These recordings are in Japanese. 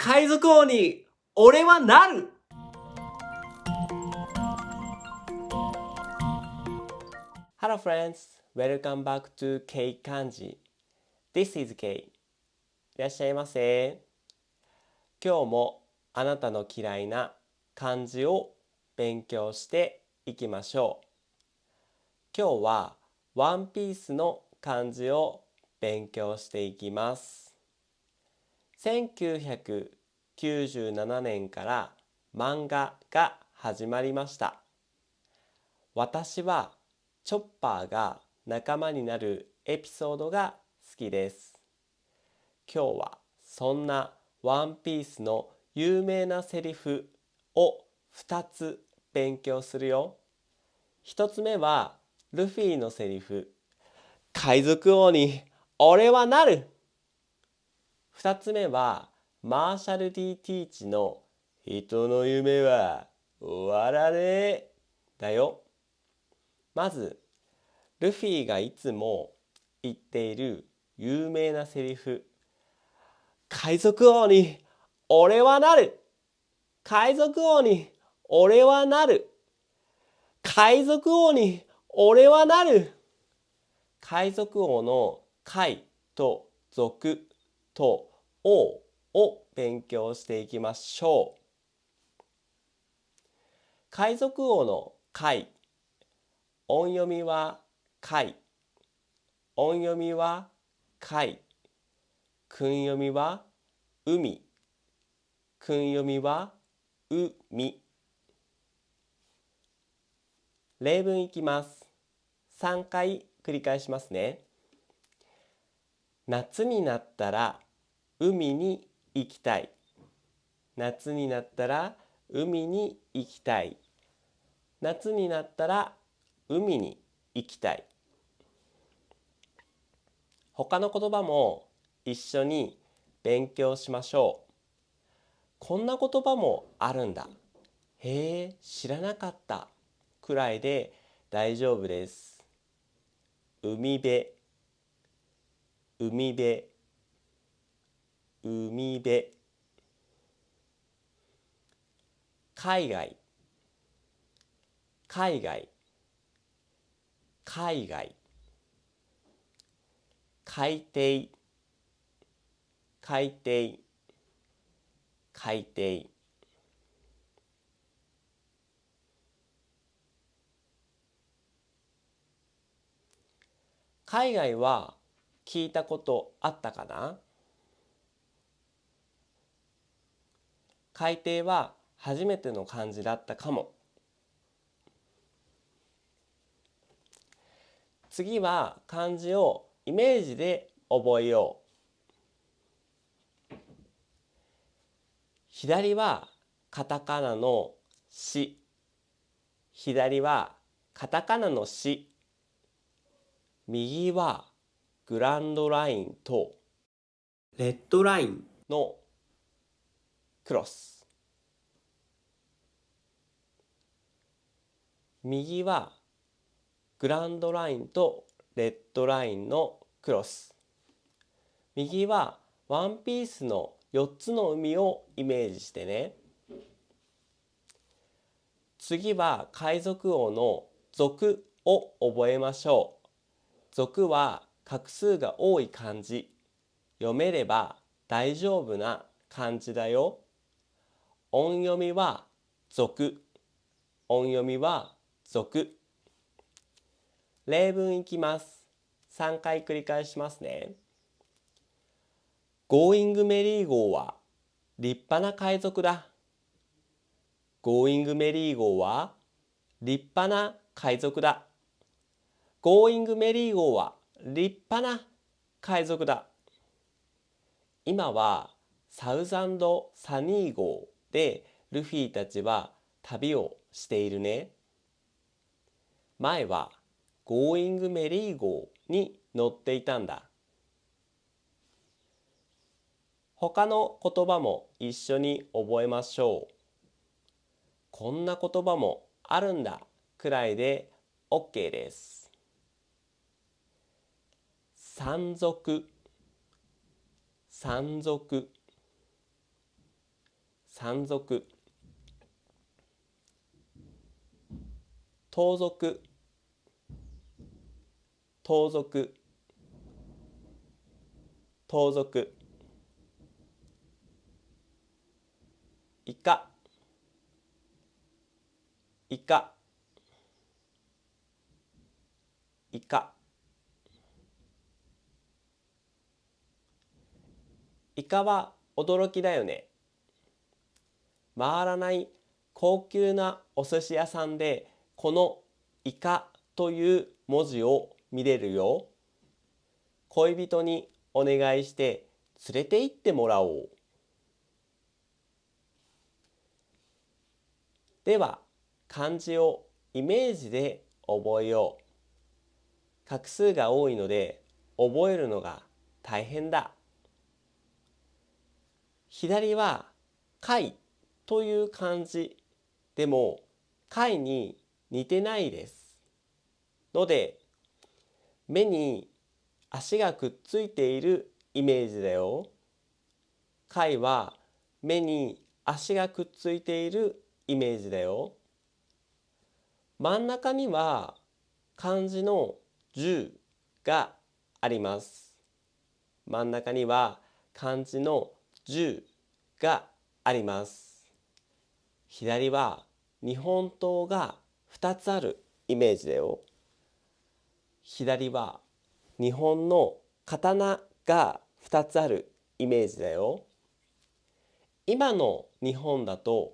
海賊王に俺はなる。Hello friends, welcome back to K 漢字。This is K。いらっしゃいませ。今日もあなたの嫌いな漢字を勉強していきましょう。今日はワンピースの漢字を勉強していきます。1997年から漫画が始まりました。私はチョッパーが仲間になるエピソードが好きです。今日はそんなワンピースの有名なセリフを2つ勉強するよ。1つ目はルフィのセリフ。海賊王に俺はなる。2つ目はマーシャル D ティーチの人の夢は終わらねえだよ。まずルフィがいつも言っている有名なセリフ。海賊王に俺はなる。海賊王に俺はなる。海賊王に俺はなる。海賊王の海と賊と王を勉強していきましょう。海賊王の海、音読みは海、音読みは海、訓読みは海、訓読みは海。例文いきます。3回繰り返しますね。夏になったら海に行きたい。夏になったら海に行きたい。夏になったら海に行きたい。他の言葉も一緒に勉強しましょう。こんな言葉もあるんだ。へえ、知らなかったくらいで大丈夫です。海辺、海辺、海辺。海外、海外、海外。海底、海底、海底。海外は聞いたことあったかな？海底は初めての漢字だったかも。次は漢字をイメージで覚えよう。左はカタカナのし。左はカタカナのし。右はグランドラインとレッドラインのクロス。右はグランドラインとレッドラインのクロス。右はワンピースの4つの海をイメージしてね。次は海賊王の賊を覚えましょう。賊は画数が多い漢字。読めれば大丈夫な漢字だよ。音読みは賊。音読みは賊。例文いきます。3回繰り返しますね。ゴーイングメリー号は立派な海賊だ。ゴーイングメリー号は立派な海賊だ。ゴーイングメリー号は立派な海賊だ。今はサウザンドサニー号でルフィたちは旅をしているね。前はゴーイングメリー号に乗っていたんだ。他の言葉も一緒に覚えましょう。こんな言葉もあるんだくらいで OK です。山賊、山賊。山賊、盗賊、盗賊、盗賊、イカ、イカ、イカ、イカは驚きだよね。回らない高級なお寿司屋さんでこのイカという文字を見れるよ。恋人にお願いして連れて行ってもらおう。では漢字をイメージで覚えよう。画数が多いので覚えるのが大変だ。左は貝という漢字でも貝に似てないです。ので目に足がくっついているイメージだよ。貝は目に足がくっついているイメージだよ。真ん中には漢字の10があります。真ん中には漢字の10があります。左は日本刀が2つあるイメージだよ。左は日本の刀が2つあるイメージだよ。今の日本だと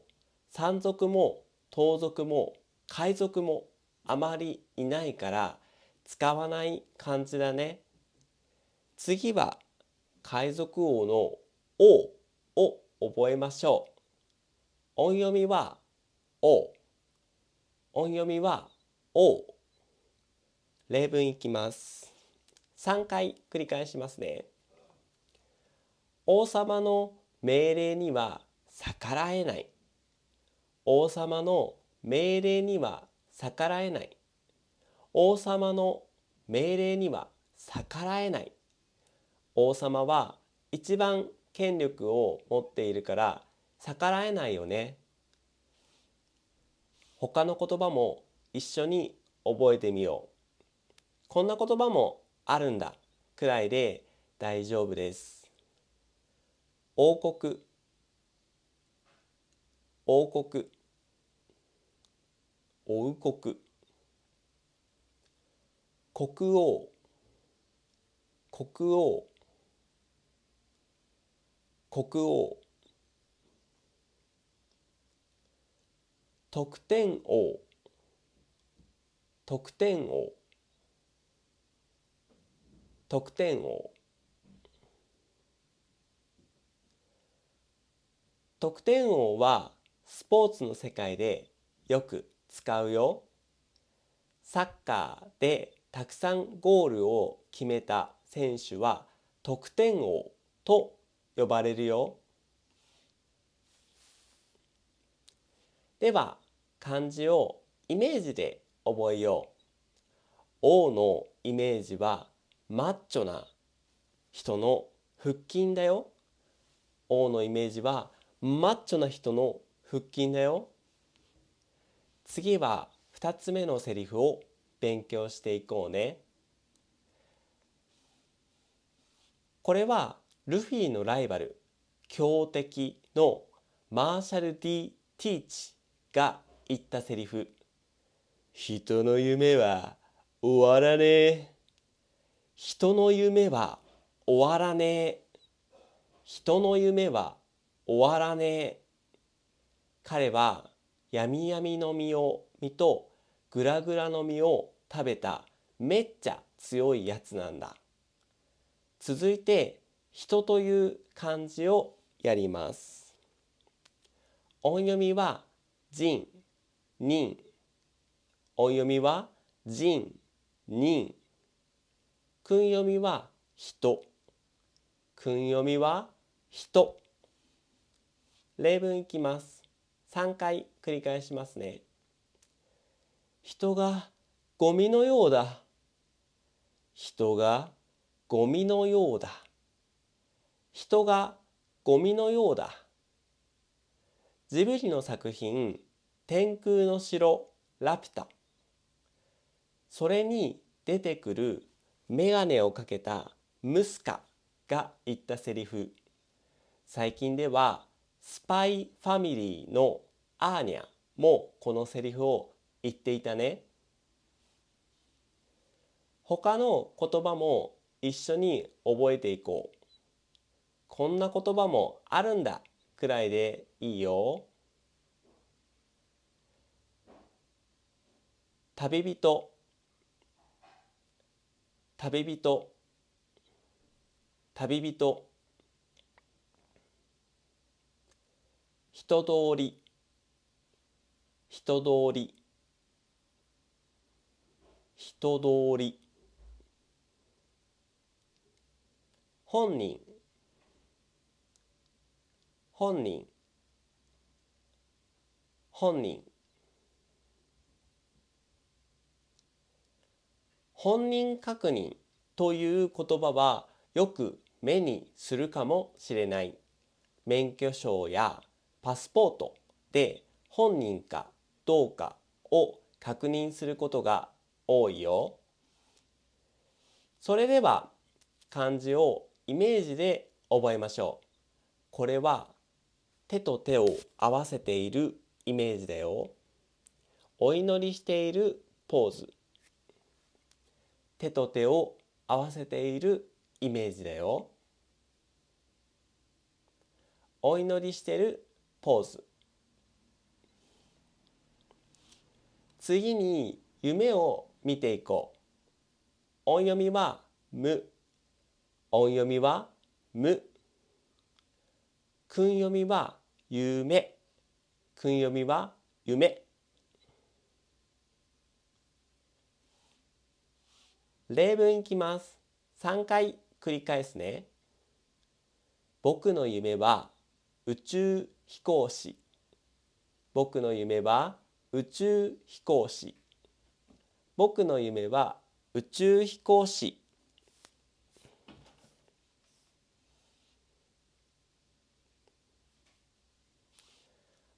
山賊も盗賊も海賊もあまりいないから使わない漢字だね。次は海賊王の王を覚えましょう。音読みは王。音読みは王。例文いきます。3回繰り返しますね。王様の命令には逆らえない。王様の命令には逆らえない。王様の命令には逆らえない。王様は一番権力を持っているから逆らえないよね。他の言葉も一緒に覚えてみよう。こんな言葉もあるんだくらいで大丈夫です。王国、王国、王国、国王、国王、国王、得点王、得点王、得点王。得点王はスポーツの世界でよく使うよ。サッカーでたくさんゴールを決めた選手は得点王と呼ばれるよ。では漢字をイメージで覚えよう。王のイメージはマッチョな人の腹筋だよ。王のイメージはマッチョな人の腹筋だよ。次は2つ目のセリフを勉強していこうね。これはルフィのライバル、強敵のマーシャル D ティーチが言ったセリフ。人の夢は終わらねえ。人の夢は終わらねえ。人の夢は終わらねえ。彼は闇闇の実とグラグラの実を食べためっちゃ強いやつなんだ。続いて人という漢字をやります。音読みは人、人。音読みは人、人。訓読みは人。訓読みは人。例文いきます。3回繰り返しますね。人がゴミのようだ。人がゴミのようだ。人がゴミのようだ。ジブリの作品、天空の城ラピュタ。それに出てくるメガネをかけたムスカが言ったセリフ。最近ではスパイファミリーのアーニャもこのセリフを言っていたね。他の言葉も一緒に覚えていこう。こんな言葉もあるんだくらいでいいよ。旅人、旅人、旅人。人通り、人通り、人通り。本人、本人、本人。本人確認という言葉はよく目にするかもしれない。免許証やパスポートで本人かどうかを確認することが多いよ。それでは漢字をイメージで覚えましょう。これは手と手を合わせているイメージだよ。お祈りしているポーズ。手と手を合わせているイメージだよ。お祈りしているポーズ。次に夢を見ていこう。音読みはむ。音読みはむ。訓読みは夢。訓読みは夢。例文いきます。3回繰り返すね。僕の夢は宇宙飛行士。僕の夢は宇宙飛行士。僕の夢は宇宙飛行士。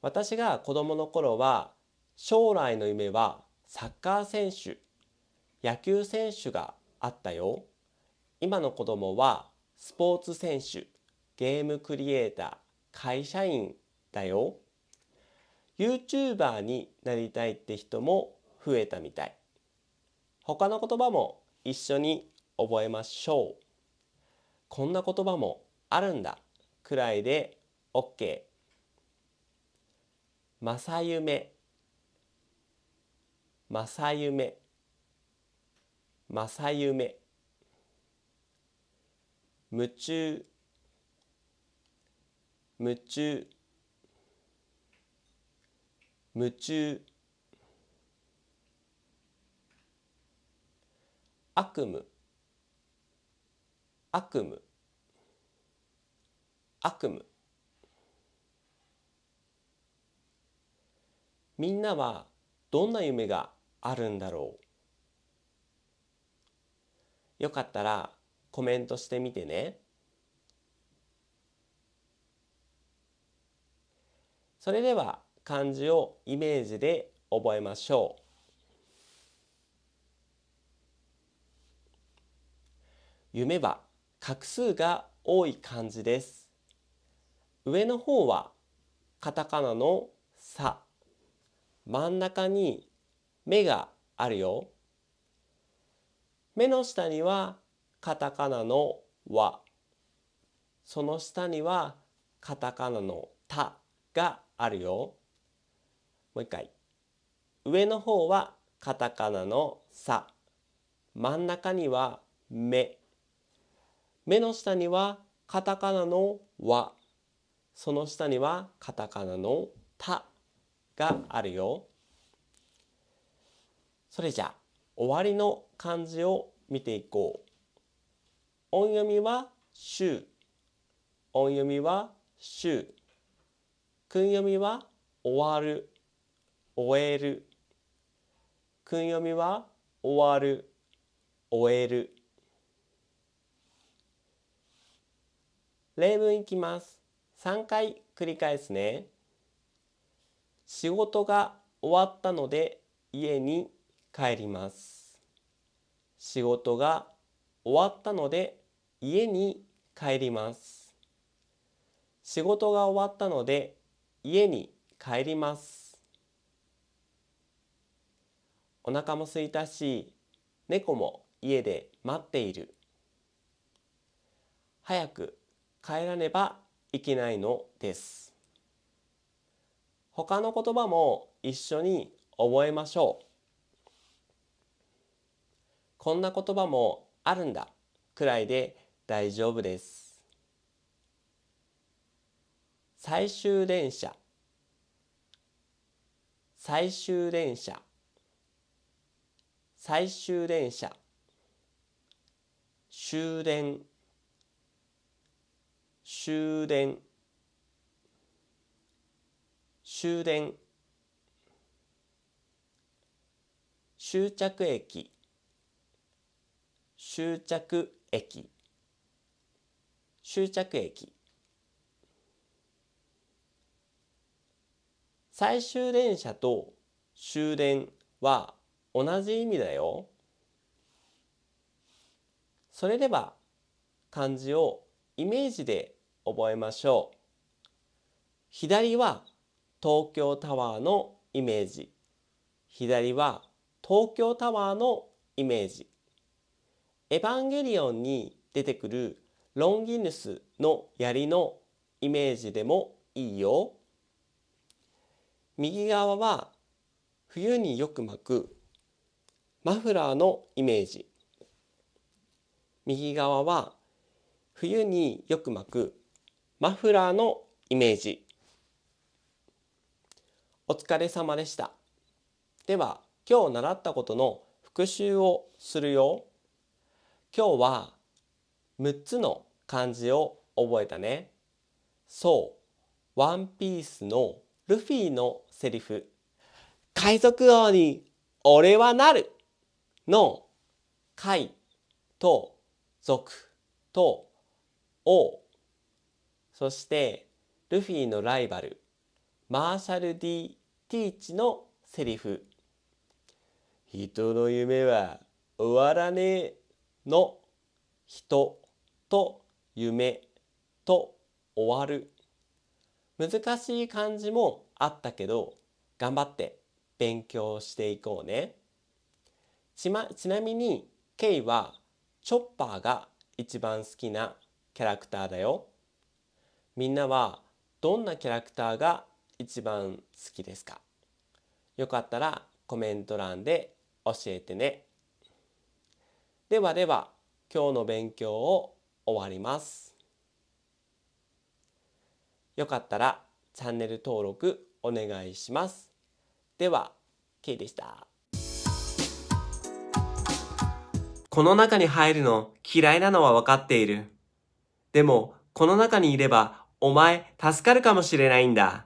私が子供の頃は将来の夢はサッカー選手、野球選手があったよ。今の子供はスポーツ選手、ゲームクリエイター、会社員だよ。YouTuber になりたいって人も増えたみたい。他の言葉も一緒に覚えましょう。こんな言葉もあるんだくらいで OK。正夢、正夢、正夢。夢中、夢中、夢中。悪夢、悪夢、悪夢。みんなはどんな夢があるんだろう。よかったらコメントしてみてね。それでは漢字をイメージで覚えましょう。夢は画数が多い漢字です。上の方はカタカナのさ。真ん中に目があるよ。目の下にはカタカナのわ。その下にはカタカナのたがあるよ。もう一回。上の方はカタカナのさ。真ん中には目。目の下にはカタカナのわ。その下にはカタカナのたがあるよ。それじゃあ終わりの漢字を見ていこう。音読みはしゅう。音読みはしゅう。訓読みは終わる、終える。訓読みは終わる、終える。例文いきます。3回繰り返すね。仕事が終わったので家に帰ります。仕事が終わったので家に帰ります。仕事が終わったので家に帰ります。お腹も空いたし、猫も家で待っている。早く帰らねばいけないのです。他の言葉も一緒に覚えましょう。こんな言葉もあるんだくらいで大丈夫です。最終電車、最終電車、最終電車、終電、終電、終電、終着駅、終着駅、終着駅。最終電車と終電は同じ意味だよ。それでは漢字をイメージで覚えましょう。左は東京タワーのイメージ。左は東京タワーのイメージ。エヴァンゲリオンに出てくるロンギヌスの槍のイメージでもいいよ。右側は冬によく巻くマフラーのイメージ。右側は冬によく巻くマフラーのイメージ。お疲れ様でした。では今日習ったことの復習をするよ。今日は6つの漢字を覚えたね。そう、ワンピースのルフィのセリフ。海賊王に俺はなるの海と賊と王。そしてルフィのライバルマーシャル D ティーチのセリフ。人の夢は終わらねえの人と夢と終わる。難しい漢字もあったけど頑張って勉強していこうね。ちなみにケイはチョッパーが一番好きなキャラクターだよ。みんなはどんなキャラクターが一番好きですか？よかったらコメント欄で教えてね。ではでは今日の勉強を終わります。よかったらチャンネル登録お願いします。では、ケイでした。この中に入るの嫌いなのは分かっている。でも、この中にいればお前助かるかもしれないんだ。